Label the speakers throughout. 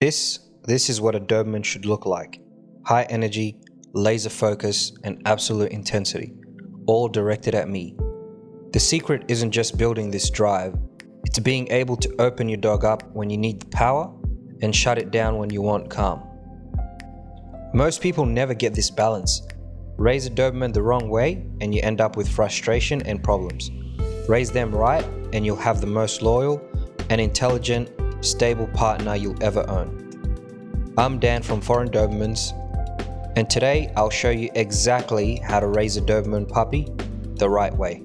Speaker 1: This is what a Doberman should look like. High energy, laser focus, and absolute intensity, all directed at me. The secret isn't just building this drive, it's being able to open your dog up when you need the power and shut it down when you want calm. Most people never get this balance. Raise a Doberman the wrong way and you end up with frustration and problems. Raise them right and you'll have the most loyal and intelligent, stable partner you'll ever own. I'm Dan from Forrern Dobermanns, and today I'll show you exactly how to raise a Doberman puppy the right way.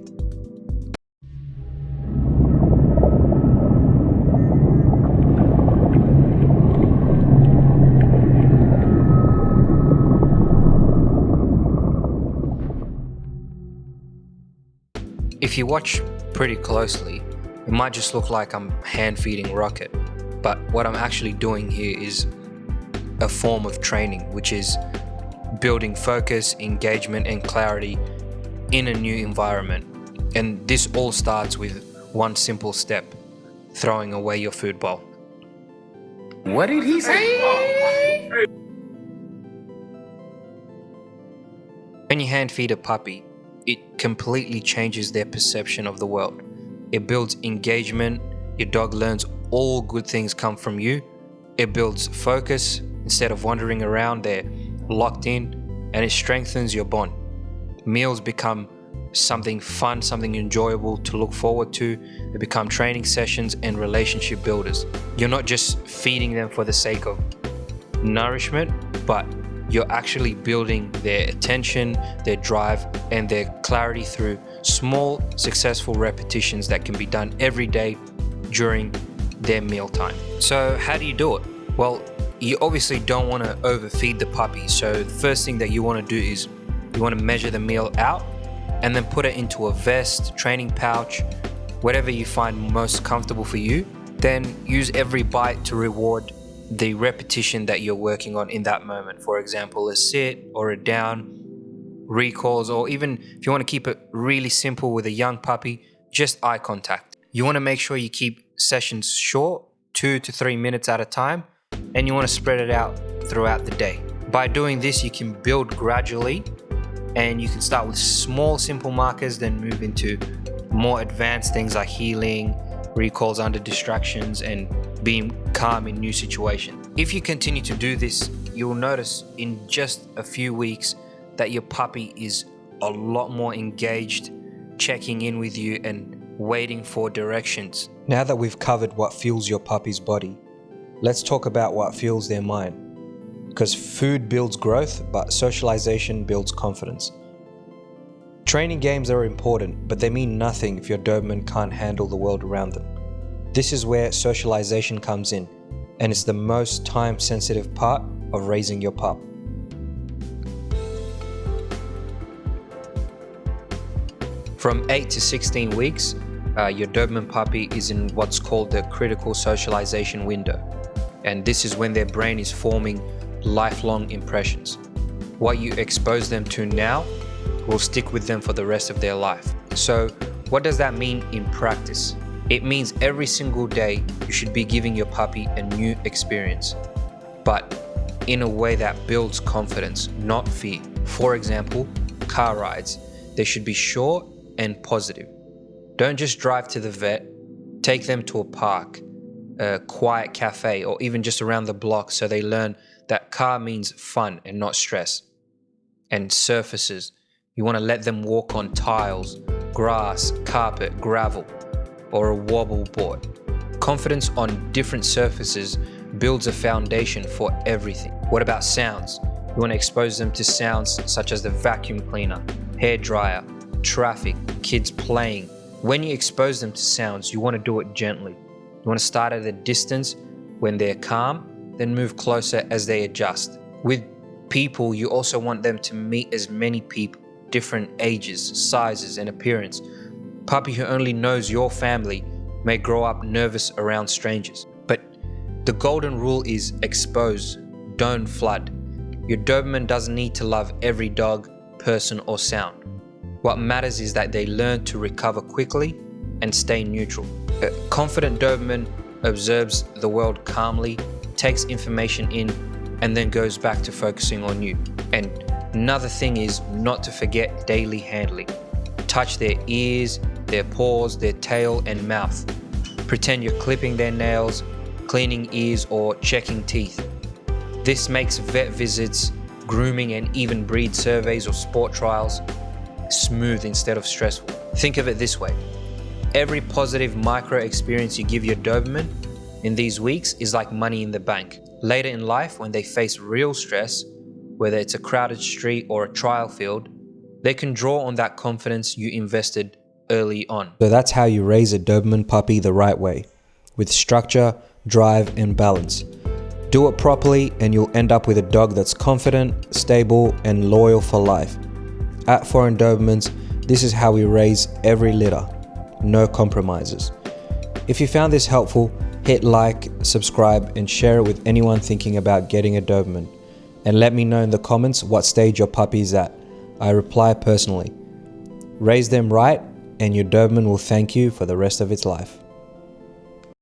Speaker 1: If you watch pretty closely, it might just look like I'm hand feeding Rocket, but what I'm actually doing here is a form of training, which is building focus, engagement, and clarity in a new environment. And this all starts with one simple step: throwing away your food bowl.
Speaker 2: What did he say?
Speaker 1: When you hand feed a puppy, it completely changes their perception of the world. It builds engagement. Your dog learns all good things come from you. It builds focus. Instead of wandering around, they're locked in, and it strengthens your bond. Meals become something fun, something enjoyable to look forward to. They become training sessions and relationship builders. You're not just feeding them for the sake of nourishment, but you're actually building their attention, their drive, and their clarity through small, successful repetitions that can be done every day during their mealtime. So how do you do it? Well, you obviously don't want to overfeed the puppy. So the first thing that you want to do is you want to measure the meal out and then put it into a vest, training pouch, whatever you find most comfortable for you. Then use every bite to reward the repetition that you're working on in that moment. For example, a sit or a down, recalls, or even if you want to keep it really simple with a young puppy, just eye contact. You want to make sure you keep sessions short, 2 to 3 minutes at a time, and you want to spread it out throughout the day. By doing this, you can build gradually, and you can start with small, simple markers, then move into more advanced things like healing, recalls under distractions, and being calm in new situations. If you continue to do this, you'll notice in just a few weeks that your puppy is a lot more engaged, checking in with you and waiting for directions. Now that we've covered what fuels your puppy's body, let's talk about what fuels their mind. Because food builds growth, but socialization builds confidence. Training games are important, but they mean nothing if your Doberman can't handle the world around them. This is where socialization comes in, and it's the most time-sensitive part of raising your pup. From 8 to 16 weeks, your Doberman puppy is in what's called the critical socialization window, and this is when their brain is forming lifelong impressions. What you expose them to now will stick with them for the rest of their life. So what does that mean in practice? It means every single day you should be giving your puppy a new experience, but in a way that builds confidence, not fear. For example, car rides. They should be short and positive. Don't just drive to the vet. Take them to a park, a quiet cafe, or even just around the block so they learn that car means fun and not stress. And surfaces. You want to let them walk on tiles, grass, carpet, gravel, or a wobble board. Confidence on different surfaces builds a foundation for everything. What about sounds? You want to expose them to sounds such as the vacuum cleaner, hair dryer, traffic, kids playing. When you expose them to sounds, you want to do it gently. You want to start at a distance when they're calm, then move closer as they adjust. With people, you also want them to meet as many people, different ages, sizes, and appearance. Puppy who only knows your family may grow up nervous around strangers. But the golden rule is expose, don't flood. Your Doberman doesn't need to love every dog, person, or sound. What matters is that they learn to recover quickly and stay neutral. A confident Doberman observes the world calmly takes information in, and then goes back to focusing on you. And another thing is not to forget daily handling. Touch their ears, their paws, their tail and mouth. Pretend you're clipping their nails, cleaning ears or checking teeth. This makes vet visits, grooming and even breed surveys or sport trials smooth instead of stressful. Think of it this way. Every positive micro experience you give your Doberman in these weeks is like money in the bank. Later in life, when they face real stress, whether it's a crowded street or a trial field, they can draw on that confidence you invested early on. So that's how you raise a Doberman puppy the right way, with structure, drive and balance. Do it properly and you'll end up with a dog that's confident, stable and loyal for life. At Forrern Dobermanns, this is how we raise every litter. No compromises. If you found this helpful, hit like, subscribe and share it with anyone thinking about getting a Doberman. And let me know in the comments what stage your puppy is at. I reply personally. Raise them right and your Doberman will thank you for the rest of its life.